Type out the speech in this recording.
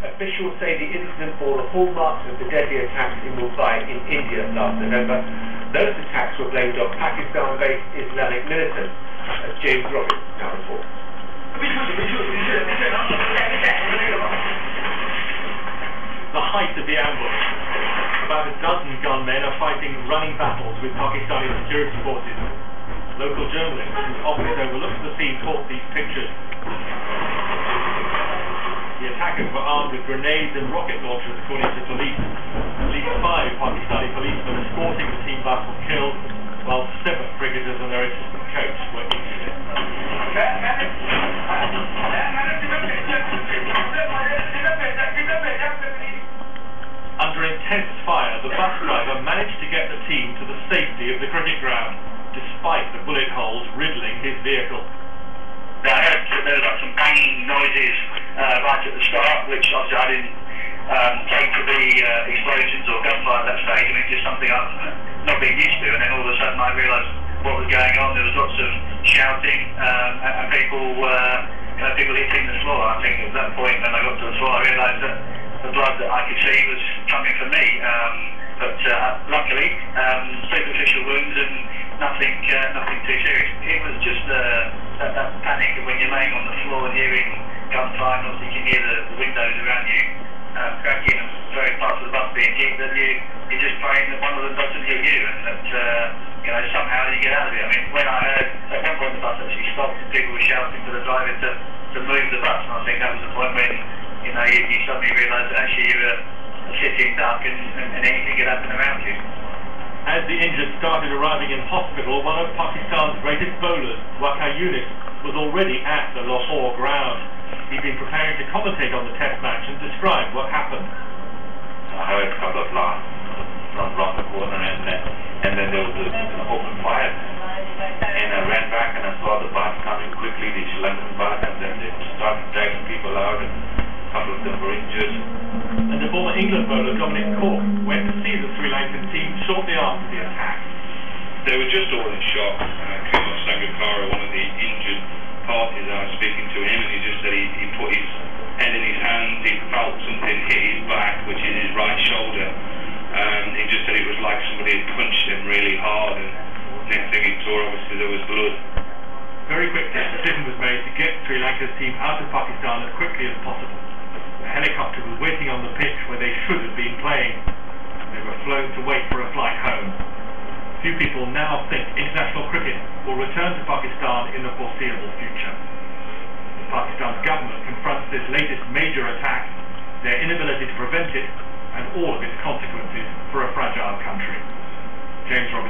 Officials say the incident bore the hallmarks of the deadly attacks in Mumbai in India last November. Those attacks were blamed on Pakistan-based Islamic militants, as James Roberts now reports. The height of the ambush. About a dozen gunmen are fighting running battles with Pakistani security forces. Local journalists whose office overlooks the scene caught these pictures. The attackers were armed with grenades and rocket launchers, according to police. At least 5 Pakistani policemen escorting the team bus were killed, while 7 cricketers and their assistant coach were injured. Under intense fire, the bus driver managed to get the team to the safety of the cricket ground, despite the bullet holes riddling his vehicle. I heard there was some banging noises right at the start, which obviously I didn't take to be explosions or gunfire at that stage. I mean, just something I've not been used to. And then all of a sudden I realised what was going on. There was lots of shouting and people hitting the floor. I think at that point when I got to the floor, I realised that the blood that I could see was coming from me. But luckily, superficial wounds and nothing too serious. It was just that panic when you're laying on the floor and hearing gunfire, and obviously you can hear the windows around you cracking and various parts of the bus being hit, that you're just praying that one of them doesn't hit you, and that somehow you get out of it. I mean, when I heard at one point the bus actually stopped and people were shouting for the driver to move the bus, and I think that was the point when you suddenly realise that actually you're a sitting duck and anything could happen around you. As the injured started arriving in hospital, one of Pakistan's greatest bowlers, Waqar Yunus, was already at the Lahore ground. He'd been preparing to commentate on the test match and describe what happened. I heard a couple of blasts from around the corner, and then there was an open fire. And I ran back and I saw the bus coming quickly, the Sri Lankan bus, and then they started dragging people out, and a couple of them were injured. And the former England bowler Dominic Cork went to see the Sri Lankan team shortly after the attack. They were just all in shock. Kumar Sangakkara, one of the injured parties, I was speaking to him, and he just said he put his head in his hands, he felt something hit his back, which is his right shoulder. He just said it was like somebody had punched him really hard, and next thing he saw, obviously there was blood. Very quickly, a decision was made to get Sri Lanka's team out of Pakistan as quickly as possible. A helicopter was waiting on the pitch where they should have been playing. They were flown to wait for a flight home. Few people now think international cricket will return to Pakistan in the foreseeable future. As Pakistan's government confronts this latest major attack, their inability to prevent it, and all of its consequences for a fragile country. James Roberts.